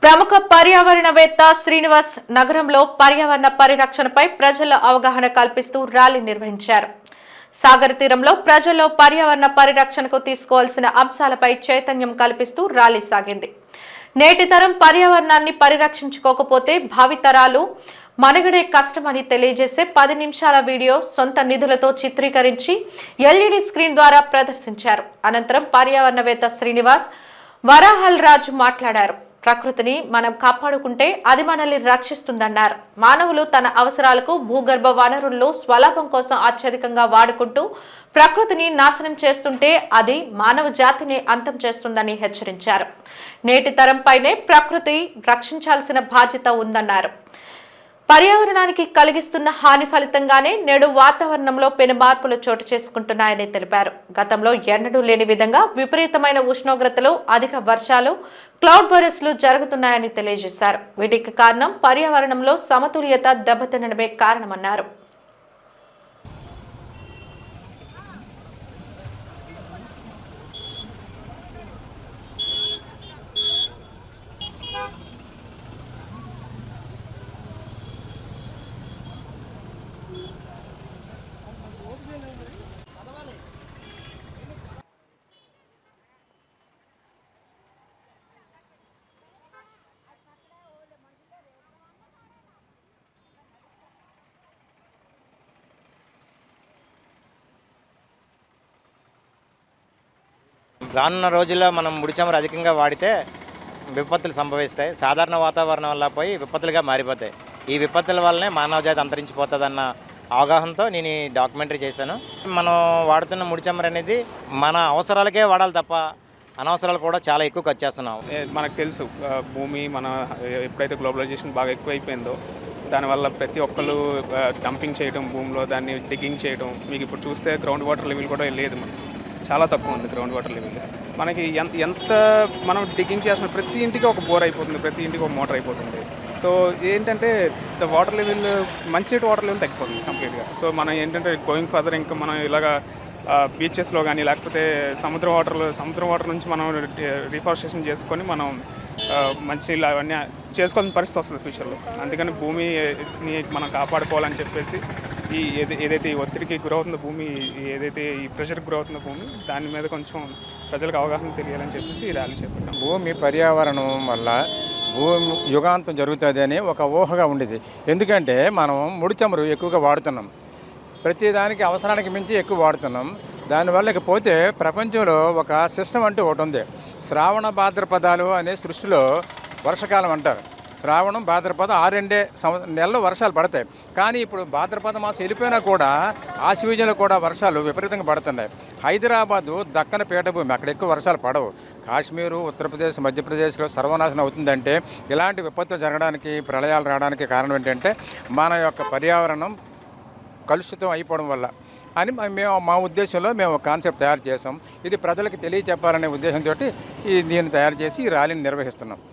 ప్రముఖ పర్యావరణవేత్త శ్రీనివాస్ నగరంలో పర్యావరణ పరిరక్షణపై ప్రజల అవగాహన కల్పిస్తూ ర్యాలీ నిర్వహించారు. సాగర్ తీరంలో ప్రజల్లో పర్యావరణ పరిరక్షణకు తీసుకోవాల్సిన అంశాలపై చైతన్యం కల్పిస్తూ ర్యాలీ సాగింది. నేటి తరం పర్యావరణాన్ని పరిరక్షించుకోకపోతే భావితరాలు మనుగడే కష్టమని తెలియజేసే 10 నిమిషాల వీడియో సొంత నిధులతో చిత్రీకరించి ఎల్ఈడి స్క్రీన్ ద్వారా ప్రదర్శించారు. అనంతరం పర్యావరణవేత్త శ్రీనివాస్ వరాహల్ రాజు మాట్లాడారు. ప్రకృతిని మనం కాపాడుకుంటే అది మనల్ని రక్షిస్తుందన్నారు. మానవులు తన అవసరాలకు భూగర్భ వనరుల్లో స్వలాభం కోసం అత్యధికంగా వాడుకుంటూ ప్రకృతిని నాశనం చేస్తుంటే అది మానవ జాతిని అంతం చేస్తుందని హెచ్చరించారు. నేటి తరంపైనే ప్రకృతి రక్షించాల్సిన బాధ్యత ఉందన్నారు. పర్యావరణానికి కలిగిస్తున్న హాని ఫలితంగానే నేడు వాతావరణంలో పెను మార్పులు చోటు చేసుకుంటున్నాయని తెలిపారు. గతంలో ఎన్నడూ లేని విధంగా విపరీతమైన ఉష్ణోగ్రతలు, అధిక వర్షాలు, క్లౌడ్ బరస్లు జరుగుతున్నాయని తెలియజేశారు. వీటికి కారణం పర్యావరణంలో సమతుల్యత దెబ్బతినడమే కారణమన్నారు. రానున్న రోజుల్లో మనం ముడి చమురు అధికంగా వాడితే విపత్తులు సంభవిస్తాయి. సాధారణ వాతావరణం వల్ల పోయి విపత్తులుగా మారిపోతాయి. ఈ విపత్తుల వల్లనే మానవ జాతి అంతరించిపోతుందన్న అవగాహనతో నేను ఈ డాక్యుమెంటరీ చేశాను. మనం వాడుతున్న ముడి చమురు అనేది మన అవసరాలకే వాడాలి తప్ప అనవసరాలు కూడా చాలా ఎక్కువ ఖర్చు చేస్తున్నాం. మనకు తెలుసు భూమి ఎప్పుడైతే గ్లోబలైజేషన్ బాగా ఎక్కువైపోయిందో దానివల్ల ప్రతి ఒక్కరు డంపింగ్ చేయడం, భూమిలో దాన్ని డిగ్గింగ్ చేయడం. మీకు ఇప్పుడు చూస్తే గ్రౌండ్ వాటర్ లెవెల్ కూడా లేదు, మనకి చాలా తక్కువ ఉంది గ్రౌండ్ వాటర్ లెవెల్. మనకి ఎంత మనం డిగ్గింగ్ చేస్తున్న ప్రతి ఇంటికి ఒక బోర్ అయిపోతుంది, ప్రతి ఇంటికి ఒక మోటార్ అయిపోతుంది. సో ఏంటంటే వాటర్ లెవెల్, మంచి వాటర్ లెవెల్ తగ్గిపోతుంది కంప్లీట్గా. సో మనం ఏంటంటే గోయింగ్ ఫర్దర్ ఇంకా మనం ఇలాగా బీచెస్లో కానీ లేకపోతే సముద్రం వాటర్ నుంచి మనం రిఫారెస్టేషన్ చేసుకొని మనం మంచి ఇలా అవన్నీ చేసుకోవాల్సిన పరిస్థితి వస్తుంది ఫ్యూచర్లో. అందుకని భూమిని మనం కాపాడుకోవాలని చెప్పేసి ఏదైతే ఈ ఒత్తిడికి గురవుతుందో భూమి, ఏదైతే ఈ ప్రెషర్కి గురవుతుందో భూమి, దాని మీద కొంచెం ప్రజలకు అవగాహన తెలియాలని చెప్పేసి ఈ ర్యాలీ చేపట్టాం. భూమి పర్యావరణం వల్ల భూమి యుగాంతం జరుగుతుంది అని ఒక ఊహగా ఉండేది. ఎందుకంటే మనం ముడి చమురు ఎక్కువగా వాడుతున్నాం, ప్రతిదానికి అవసరానికి మించి ఎక్కువ వాడుతున్నాం. దానివల్ల ఇకపోతే ప్రపంచంలో ఒక సిస్టమ్ అంటూ ఒకటి ఉంది. శ్రావణ భాద్రపదాలు అనే సృష్టిలో వర్షకాలం అంటారు. శ్రావణం, భాద్రపద 6 నెలలు వర్షాలు పడతాయి. కానీ ఇప్పుడు భాద్రపద మాసం వెళ్ళిపోయినా కూడా ఆశ్వీజంలో కూడా వర్షాలు విపరీతంగా పడుతున్నాయి. హైదరాబాదు దక్కన పీఠభూమి, అక్కడ ఎక్కువ వర్షాలు పడవు. కాశ్మీరు, ఉత్తరప్రదేశ్, మధ్యప్రదేశ్లో సర్వనాశనం అవుతుందంటే ఇలాంటి విపత్తులు జరగడానికి, ప్రళయాలు రావడానికి కారణం ఏంటంటే మన యొక్క పర్యావరణం కలుషితం అయిపోవడం వల్ల అని మా ఉద్దేశంలో మేము ఒక కాన్సెప్ట్ తయారు చేసాం. ఇది ప్రజలకు తెలియచెప్పాలనే ఉద్దేశంతో దీన్ని తయారు చేసి ఈ ర్యాలీని నిర్వహిస్తున్నాం.